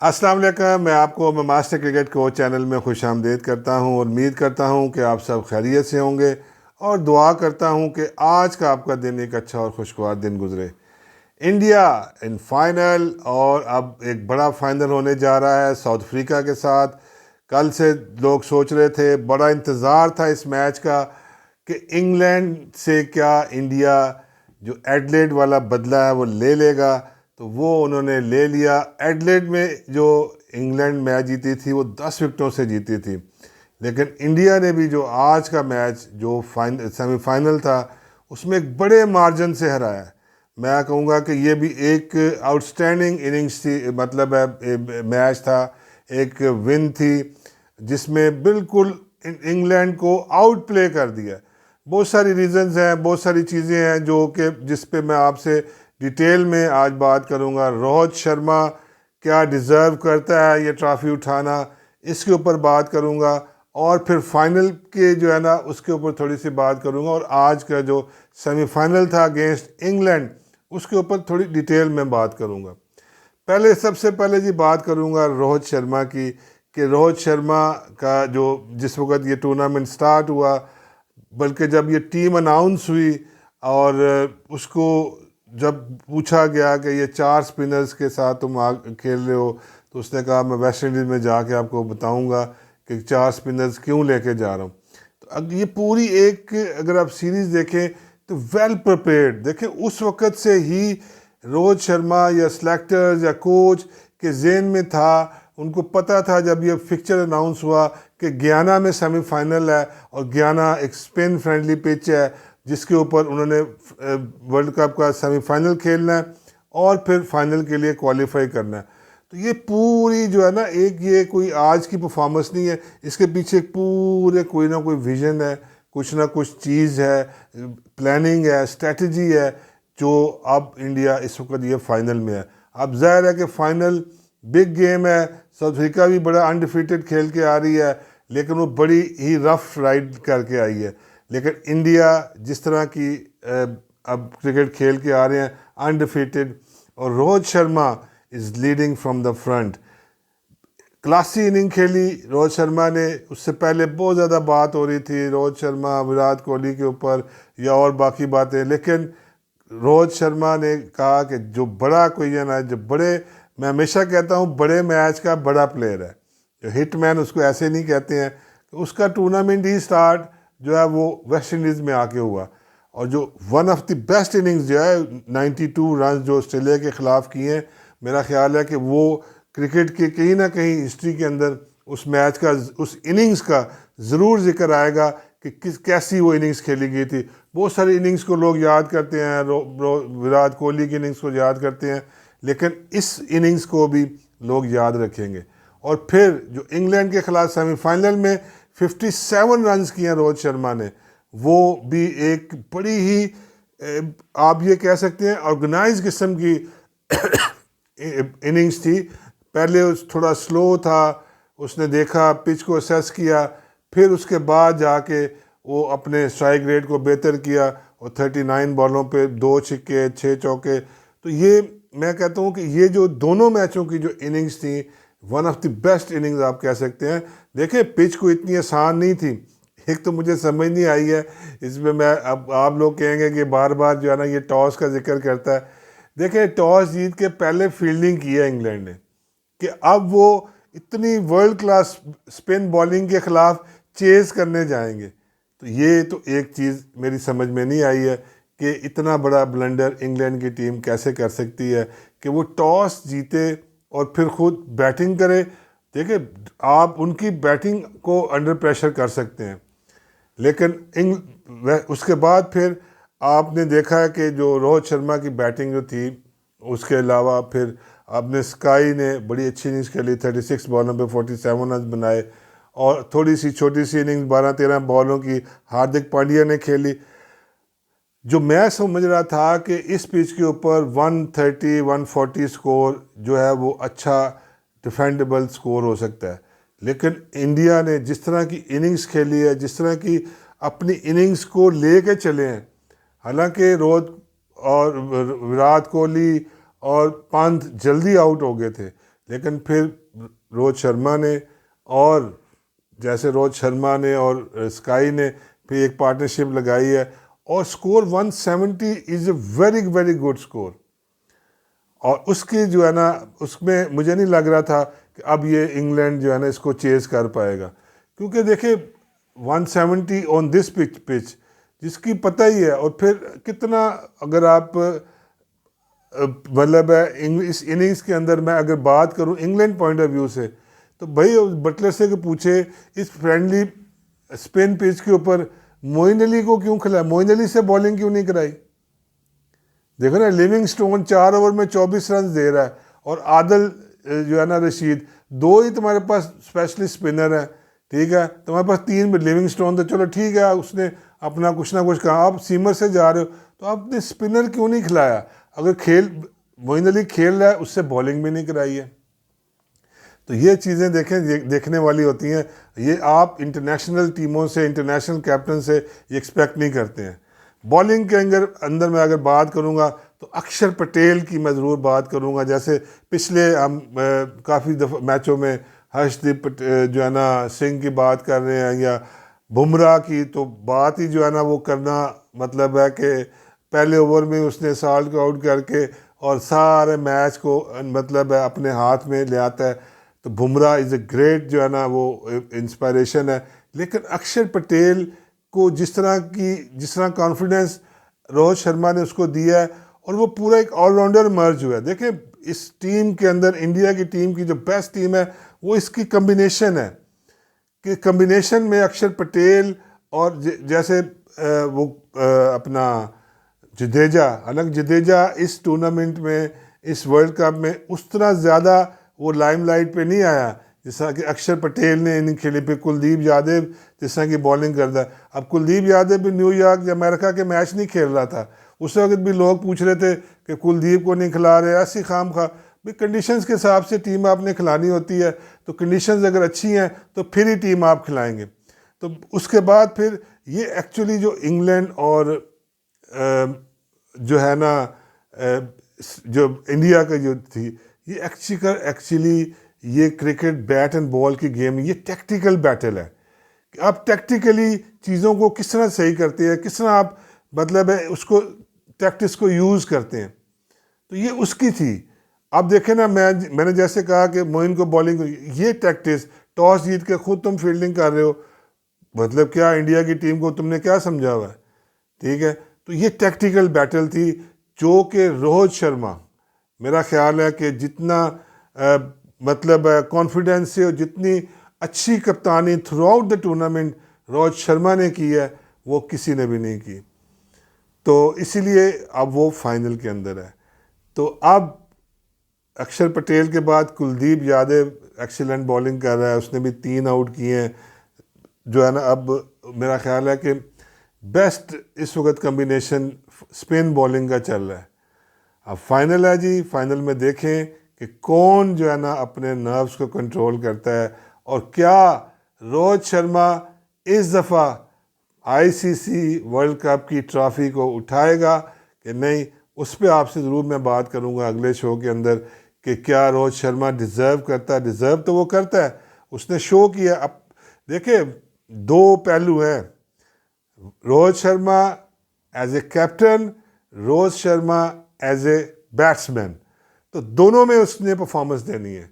अस्सलाम वालेकुम। मैं आपको मास्टर क्रिकेट कोच चैनल में खुश आमदीद करता हूं और उम्मीद करता हूं कि आप सब खैरियत से होंगे और दुआ करता हूं कि आज का आपका दिन एक अच्छा और खुशगवार दिन गुजरे। इंडिया इन फाइनल, और अब एक बड़ा फाइनल होने जा रहा है साउथ अफ्रीका के साथ। कल से लोग सोच रहे थे, बड़ा इंतज़ार था इस मैच का कि इंग्लैंड से क्या इंडिया जो एडलेड वाला बदला है वो ले लेगा। तो वो उन्होंने ले लिया। एडलेड में जो इंग्लैंड मैच जीती थी वो 10 विकेटों से जीती थी, लेकिन इंडिया ने भी जो आज का मैच जो सेमीफाइनल था उसमें एक बड़े मार्जिन से हराया है। मैं कहूँगा कि ये भी एक आउटस्टैंडिंग इनिंग्स थी, मतलब है मैच था, एक विन थी जिसमें बिल्कुल इंग्लैंड को आउट प्ले कर दिया। बहुत सारी रीजंस हैं, बहुत सारी चीज़ें हैं जो कि जिस पे मैं आपसे डिटेल में आज बात करूंगा। रोहित शर्मा क्या डिज़र्व करता है ये ट्रॉफी उठाना, इसके ऊपर बात करूंगा। और फिर फाइनल के जो है ना उसके ऊपर थोड़ी सी बात करूंगा, और आज का जो सेमीफाइनल था अगेंस्ट इंग्लैंड उसके ऊपर थोड़ी डिटेल में बात करूंगा। पहले सबसे पहले जी बात करूंगा रोहित शर्मा की, कि रोहित शर्मा का जो जिस वक्त ये टूर्नामेंट स्टार्ट हुआ, बल्कि जब ये टीम अनाउंस हुई और उसको जब पूछा गया कि ये 4 स्पिनर्स के साथ तुम खेल रहे हो, तो उसने कहा मैं वेस्ट इंडीज़ में जाके आपको बताऊंगा कि 4 स्पिनर्स क्यों लेके जा रहा हूँ। तो अब ये पूरी एक, अगर आप सीरीज़ देखें तो वेल प्रिपेयर्ड देखें, उस वक़्त से ही रोहित शर्मा या सिलेक्टर्स या कोच के जेन में था, उनको पता था जब ये फिक्चर अनाउंस हुआ कि गयाना में सेमीफाइनल है और गयाना एक स्पिन फ्रेंडली पिच है जिसके ऊपर उन्होंने वर्ल्ड कप का सेमीफाइनल खेलना है और फिर फाइनल के लिए क्वालिफाई करना है। तो ये पूरी जो है ना, एक ये कोई आज की परफॉर्मेंस नहीं है, इसके पीछे पूरे कोई ना कोई विजन है, कुछ ना कुछ चीज़ है, प्लानिंग है, स्ट्रेटजी है, जो अब इंडिया इस वक्त ये फाइनल में है। अब जाहिर है कि फाइनल बिग गेम है। साउथ अफ्रीका भी बड़ा अनडिफीटेड खेल के आ रही है, लेकिन वो बड़ी ही रफ राइड करके आई है। लेकिन इंडिया जिस तरह की अब क्रिकेट खेल के आ रहे हैं अनडिफीटेड, और Rohit Sharma is leading from the front. Classy inning खेली रोहित शर्मा ने। उससे पहले बहुत ज़्यादा बात हो रही थी रोहित शर्मा विराट कोहली के ऊपर या और बाकी बातें, लेकिन रोहित शर्मा ने कहा कि जो बड़ा कोई है ना, जो बड़े, मैं हमेशा कहता हूँ बड़े मैच का बड़ा प्लेयर है, जो हिटमैन उसको ऐसे नहीं कहते हैं। तो उसका टूर्नामेंट ही स्टार्ट जो है वो वेस्ट इंडीज़ में आके हुआ, और जो one of the best innings जो है 92 रन जो ऑस्ट्रेलिया के ख़िलाफ़ किए हैं, मेरा ख्याल है कि वो क्रिकेट के कहीं ना कहीं हिस्ट्री के अंदर उस मैच का, उस इनिंग्स का ज़रूर जिक्र आएगा कि किस कैसी वो इनिंग्स खेली गई थी। बहुत सारी इनिंग्स को लोग याद करते हैं, विराट कोहली की इनिंग्स को याद करते हैं, लेकिन इस इनिंग्स को भी लोग याद रखेंगे। और फिर जो इंग्लैंड के खिलाफ सेमीफाइनल में 57 रन्स किए रोहित शर्मा ने, वो भी एक बड़ी ही आप ये कह सकते हैं ऑर्गेनाइज किस्म की इनिंग्स थी। पहले थोड़ा स्लो था, उसने देखा, पिच को असेस किया, फिर उसके बाद जाके वो अपने स्ट्राइक रेट को बेहतर किया और 39 बॉलों पे 2 छक्के 6 चौके। तो ये मैं कहता हूँ कि ये जो दोनों मैचों की जो इनिंग्स थी, one of the best innings आप कह सकते हैं। देखिए पिच को इतनी आसान नहीं थी। एक तो मुझे समझ नहीं आई है इसमें, मैं अब आप लोग कहेंगे कि बार बार जो है ना ये टॉस का जिक्र करता है। देखिए टॉस जीत के पहले फील्डिंग की है इंग्लैंड ने, कि अब वो इतनी वर्ल्ड क्लास स्पिन बॉलिंग के ख़िलाफ़ चेज़ करने जाएंगे। तो ये तो एक चीज़ मेरी समझ में नहीं आई है कि इतना बड़ा ब्लंडर इंग्लैंड की टीम कैसे कर सकती है कि वो टॉस जीते और फिर खुद बैटिंग करे। देखिए आप उनकी बैटिंग को अंडर प्रेशर कर सकते हैं, लेकिन उसके बाद फिर आपने देखा है कि जो रोहित शर्मा की बैटिंग जो थी, उसके अलावा फिर आपने स्काई ने बड़ी अच्छी इनिंग्स खेली, 36 बॉलों पे 47 रन बनाए, और थोड़ी सी छोटी सी इनिंग्स 12-13 बॉलों की हार्दिक पांड्या ने खेली। जो मैं समझ रहा था कि इस पिच के ऊपर 130-140 स्कोर जो है वो अच्छा डिफेंडेबल स्कोर हो सकता है, लेकिन इंडिया ने जिस तरह की इनिंग्स खेली है, जिस तरह की अपनी इनिंग्स को ले के चले हैं, हालांकि रोहित और विराट कोहली और पंत जल्दी आउट हो गए थे, लेकिन फिर रोहित शर्मा ने और जैसे रोहित शर्मा ने और स्काई ने फिर एक पार्टनरशिप लगाई है और score 170 is a very very good score. और उसकी जो है ना, उसमें मुझे नहीं लग रहा था कि अब ये इंग्लैंड जो है ना इसको चेज़ कर पाएगा, क्योंकि देखिए 170 ऑन दिस पिच जिसकी पता ही है। और फिर कितना, अगर आप मतलब इस इनिंग्स के अंदर मैं अगर बात करूं इंग्लैंड पॉइंट ऑफ व्यू से, तो भाई बटलर से कि पूछे इस फ्रेंडली स्पिन पिच के ऊपर मोइन अली को क्यों खिलाया, मोइन अली से बॉलिंग क्यों नहीं कराई। देखो ना, लिविंगस्टोन 4 ओवर में 24 रन दे रहा है और आदिल जो है ना रशीद, 2 ही तुम्हारे पास स्पेशलिस्ट स्पिनर है, ठीक है। तुम्हारे पास 3 में लिविंगस्टोन तो चलो ठीक है, उसने अपना कुछ ना कुछ कहा। आप सीमर से जा रहे हो तो आपने स्पिनर क्यों नहीं खिलाया। अगर मोइन अली खेल रहा है, उससे बॉलिंग भी नहीं कराई है। तो ये चीज़ें देखने वाली होती हैं। ये आप इंटरनेशनल टीमों से, इंटरनेशनल कैप्टन से ये एक्सपेक्ट नहीं करते हैं। बॉलिंग के अंदर मैं अगर बात करूँगा तो अक्षर पटेल की मैं ज़रूर बात करूँगा। जैसे पिछले हम काफ़ी दफ़ा मैचों में हर्षदीप जो है ना सिंह की बात कर रहे हैं, या बुमराह की, तो बात ही जो है ना वो करना मतलब है कि पहले ओवर में उसने साल्ट को आउट करके और सारे मैच को मतलब है अपने हाथ में ले आता है। तो बुमराह इज़ अ ग्रेट जो है ना वो इंस्पायरेशन है। लेकिन अक्षर पटेल को जिस तरह कॉन्फिडेंस रोहित शर्मा ने उसको दिया है, और वो पूरा एक ऑलराउंडर मर्ज हुआ है। देखिए इस टीम के अंदर, इंडिया की टीम की जो बेस्ट टीम है वो इसकी कम्बिनेशन है, कि कम्बिनेशन में अक्षर पटेल और जैसे वो अपना जडेजा, हालांकि जडेजा इस टूर्नामेंट में, इस वर्ल्ड कप में उस तरह ज़्यादा वो लाइमलाइट पे नहीं आया जैसा कि अक्षर पटेल ने इनिंग खेली। पे कुलदीप यादव जिस तरह की बॉलिंग करता है। अब कुलदीप यादव भी न्यूयॉर्क या अमेरिका के मैच नहीं खेल रहा था, उस वक्त भी लोग पूछ रहे थे कि कुलदीप को नहीं खिला रहे, ऐसी खाम खा। भाई कंडीशंस के हिसाब से टीम आपने खिलानी होती है, तो कंडीशंस अगर अच्छी हैं तो फिर ही टीम आप खिलाएंगे। तो उसके बाद फिर ये एक्चुअली जो इंग्लैंड और जो है ना जो इंडिया का जो थी, ये एक्चुअली ये क्रिकेट बैट एंड बॉल की गेम, ये टैक्टिकल बैटल है कि आप टैक्टिकली चीज़ों को किस तरह सही करते हैं, किस तरह आप मतलब है उसको टैक्टिस को यूज़ करते हैं। तो ये उसकी थी। अब देखें ना, मैंने जैसे कहा कि मोइन को बॉलिंग, ये टैक्टिस, टॉस जीत के खुद तुम फील्डिंग कर रहे हो, मतलब क्या इंडिया की टीम को तुमने क्या समझा हुआ है, ठीक है। तो ये टैक्टिकल बैटल थी जो कि रोहित शर्मा, मेरा ख्याल है कि जितना मतलब कॉन्फिडेंस से और जितनी अच्छी कप्तानी through out the tournament Rohit Sharma ने की है, वो किसी ने भी नहीं की। तो इसीलिए अब वो फाइनल के अंदर है। तो अब अक्षर पटेल के बाद कुलदीप यादव एक्सीलेंट बॉलिंग कर रहा है, उसने भी 3 आउट किए हैं जो है ना। अब मेरा ख्याल है कि बेस्ट इस वक्त कम्बिनेशन स्पिन बॉलिंग का चल रहा है। अब फाइनल है जी, फाइनल में देखें कि कौन जो है ना अपने नर्व्स को कंट्रोल करता है, और क्या रोहित शर्मा इस दफ़ा आईसीसी वर्ल्ड कप की ट्रॉफ़ी को उठाएगा कि नहीं। उस पर आपसे ज़रूर मैं बात करूंगा अगले शो के अंदर कि क्या रोहित शर्मा डिज़र्व करता है। डिज़र्व तो वो करता है, उसने शो किया। अब देखिए 2 पहलू हैं, Rohit Sharma as a captain, Rohit Sharma as a batsman, तो दोनों में उसने परफॉर्मेंस देनी है।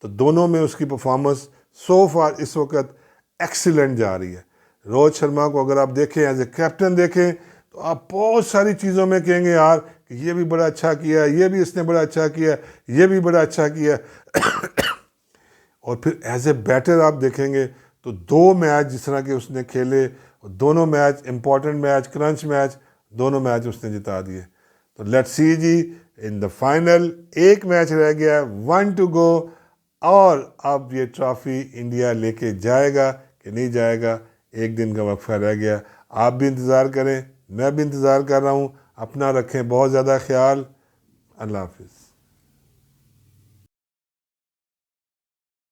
तो दोनों में उसकी परफॉर्मेंस सो फार इस वक्त एक्सीलेंट जा रही है। रोहित शर्मा को अगर आप देखें एज ए कैप्टन देखें, तो आप बहुत सारी चीज़ों में कहेंगे यार कि ये भी बड़ा अच्छा किया, ये भी इसने बड़ा अच्छा किया, ये भी बड़ा अच्छा किया। और फिर एज ए बैटर आप देखेंगे तो 2 मैच जिस तरह के उसने खेले, दोनों match important match, crunch match, दोनों मैच उसने जिता दिए। तो लेट्स सी जी इन द फाइनल, एक मैच रह गया, 1 टू गो, और अब ये ट्रॉफ़ी इंडिया लेके जाएगा कि नहीं जाएगा, एक दिन का वक्फा रह गया। आप भी इंतज़ार करें, मैं भी इंतज़ार कर रहा हूँ। अपना रखें बहुत ज़्यादा ख्याल। अल्लाह हाफिज़।